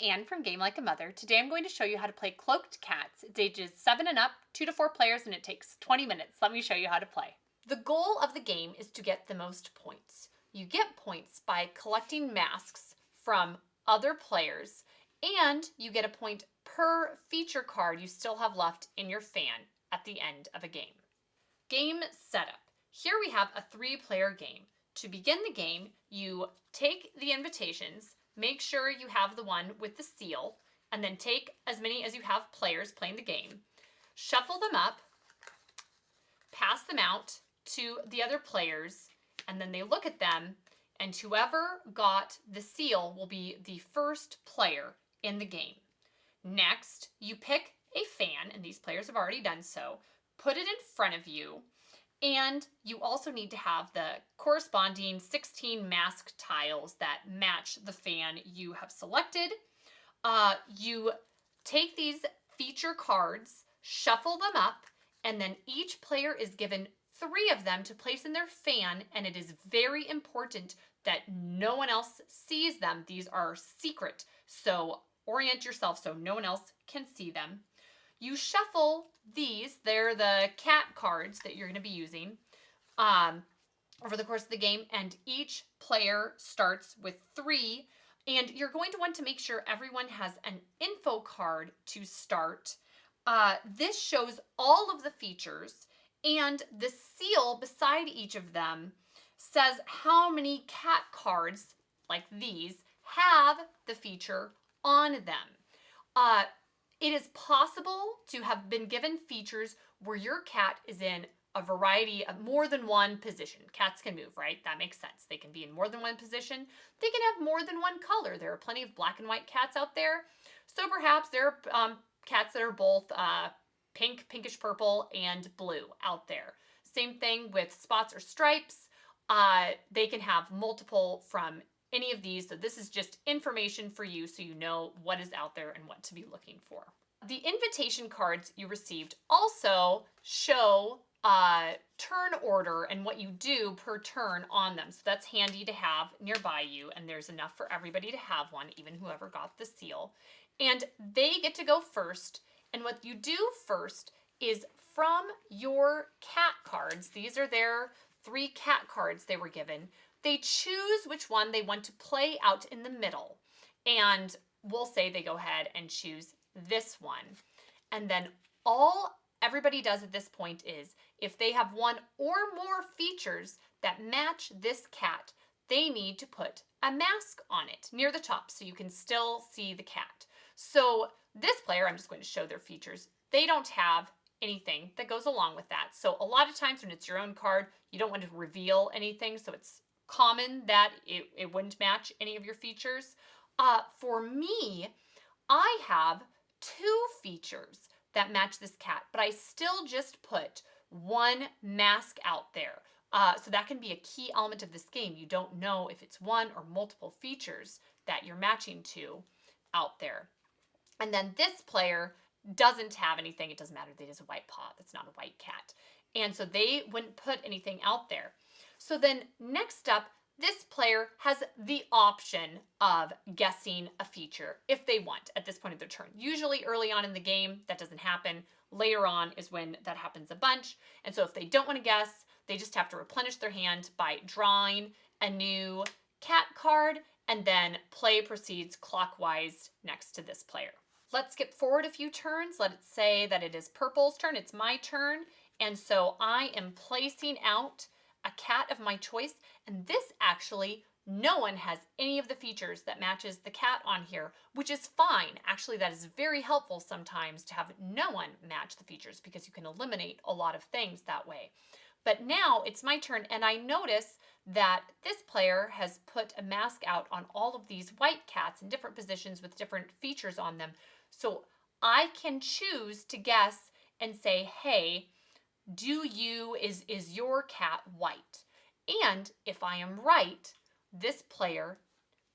Anne from Game Like a Mother. Today I'm going to show you how to play Cloaked Cats. It's ages 7 and up, 2 to 4 players, and it takes 20 minutes. Let me show you how to play. The goal of the game is to get the most points. You get points by collecting masks from other players, and you get a point per feature card you still have left in your fan at the end of a game. Game setup. Here we have a 3-player game. To begin the game, you take the invitations, make sure you have the one with the seal, and then take as many as you have players playing the game, shuffle them up, pass them out to the other players, and then they look at them, and whoever got the seal will be the first player in the game. Next, you pick a fan, and these players have already done so, put it in front of you, and you also need to have the corresponding 16 mask tiles that match the fan you have selected. You take these feature cards, shuffle them up, and then each player is given 3 of them to place in their fan, and it is very important that no one else sees them. These are secret, so orient yourself so no one else can see them. You shuffle these, they're the cat cards that you're going to be using over the course of the game, and each player starts with 3, and you're going to want to make sure everyone has an info card to start. This shows all of the features, and the seal beside each of them says how many cat cards, like these, have the feature on them. It is possible to have been given features where your cat is in a variety of more than one position. Cats can move, right? That makes sense. They can be in more than one position. They can have more than one color. There are plenty of black and white cats out there. So perhaps there are cats that are both pink, pinkish purple, and blue out there. Same thing with spots or stripes. They can have multiple from any of these, so this is just information for you so you know what is out there and what to be looking for. The invitation cards you received also show turn order and what you do per turn on them, so that's handy to have nearby you, and there's enough for everybody to have one, even whoever got the seal. And they get to go first, and what you do first is from your cat cards, these are their 3 cat cards they were given, they choose which one they want to play out in the middle. And we'll say they go ahead and choose this one. And then all everybody does at this point is, if they have 1 or more features that match this cat, they need to put a mask on it near the top so you can still see the cat. So this player, I'm just going to show their features, they don't have anything that goes along with that. So a lot of times when it's your own card, you don't want to reveal anything, so it's common that it wouldn't match any of your features. For me, I have 2 features that match this cat, but I still just put 1 mask out there. So that can be a key element of this game. You don't know if it's 1 or multiple features that you're matching to out there. And then this player doesn't have anything. It doesn't matter. They just a white paw. That's not a white cat. And so they wouldn't put anything out there. So then next up, this player has the option of guessing a feature if they want at this point of their turn. Usually early on in the game, that doesn't happen. Later on is when that happens a bunch. And so if they don't want to guess, they just have to replenish their hand by drawing a new cat card, and then play proceeds clockwise next to this player. Let's skip forward a few turns. Let it say that it is Purple's turn. It's my turn. And so I am placing out a cat of my choice, and this actually, no one has any of the features that matches the cat on here, which is fine. Actually, that is very helpful sometimes to have no one match the features because you can eliminate a lot of things that way. But now it's my turn, and I notice that this player has put a mask out on all of these white cats in different positions with different features on them. So I can choose to guess and say, hey, is your cat white? And if I am right, this player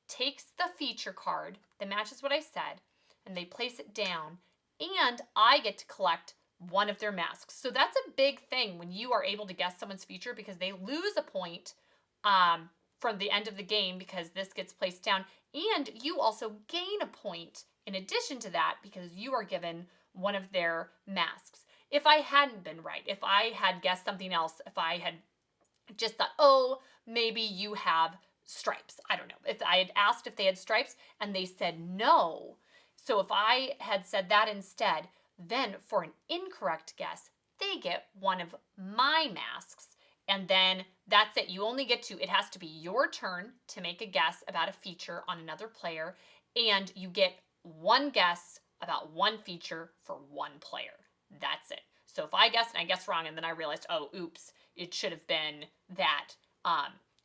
takes the feature card that matches what I said, and they place it down, and I get to collect 1 of their masks. So that's a big thing when you are able to guess someone's feature, because they lose a point from the end of the game because this gets placed down. And you also gain a point in addition to that because you are given one of their masks. If I hadn't been right, if I had guessed something else, if I had just thought, oh, maybe you have stripes. I don't know. If I had asked if they had stripes and they said no. So if I had said that instead, then for an incorrect guess, they get one of my masks. And then that's it. You only get to, it has to be your turn to make a guess about a feature on another player. And you get one guess about one feature for one player. That's it. So if I guessed and I guessed wrong and then I realized, oh, oops, it should have been that.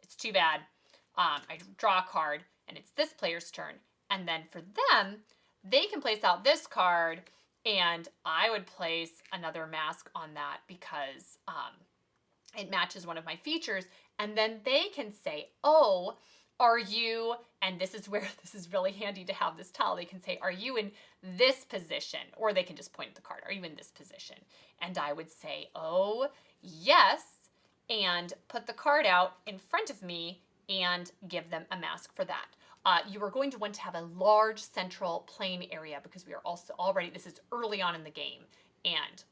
It's too bad. I draw a card and it's this player's turn. And then for them, they can place out this card and I would place another mask on that because it matches one of my features. And then they can say, oh, are you, and this is where this is really handy to have this tile. They can say, are you in this position? Or they can just point at the card. Are you in this position? And I would say, oh, yes, and put the card out in front of me and give them a mask for that. You are going to want to have a large central plane area because we are also already, this is early on in the game, and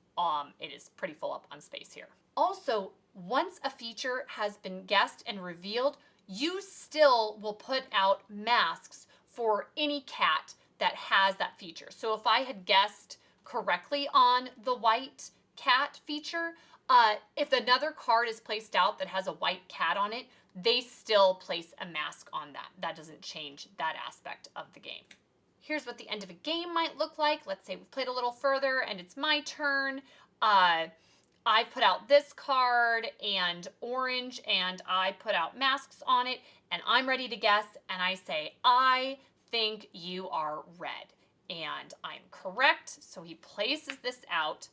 it is pretty full up on space here. Also, once a feature has been guessed and revealed, you still will put out masks for any cat that has that feature. So if I had guessed correctly on the white cat feature, if another card is placed out that has a white cat on it, they still place a mask on that. That doesn't change that aspect of the game. Here's what the end of a game might look like. Let's say we've played a little further and it's my turn. I put out this card and orange and I put out masks on it and I'm ready to guess and I say, I think you are red. And I'm correct, so he places this out.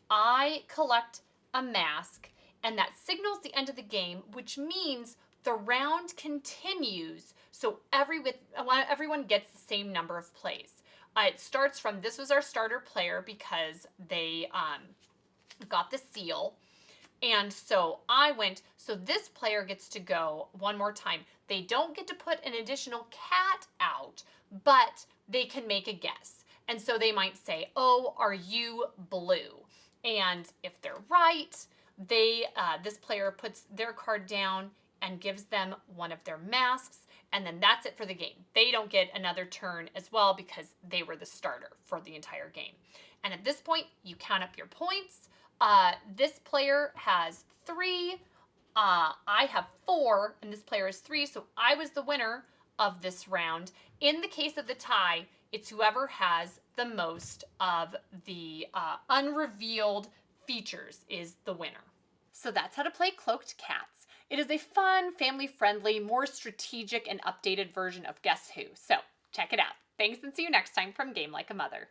I collect a mask and that signals the end of the game, which means the round continues so everyone gets the same number of plays. It starts from, this was our starter player because they got the seal. And so I went, so this player gets to go one more time. They don't get to put an additional cat out, but they can make a guess. And so they might say, oh, are you blue? And if they're right, this player puts their card down and gives them one of their masks. And then that's it for the game. They don't get another turn as well because they were the starter for the entire game. And at this point, you count up your points. This player has 3, I have 4, and this player is 3, so I was the winner of this round. In the case of the tie, it's whoever has the most of the unrevealed features is the winner. So that's how to play Cloaked Cats. It is a fun, family-friendly, more strategic and updated version of Guess Who. So check it out. Thanks and see you next time from Game Like a Mother.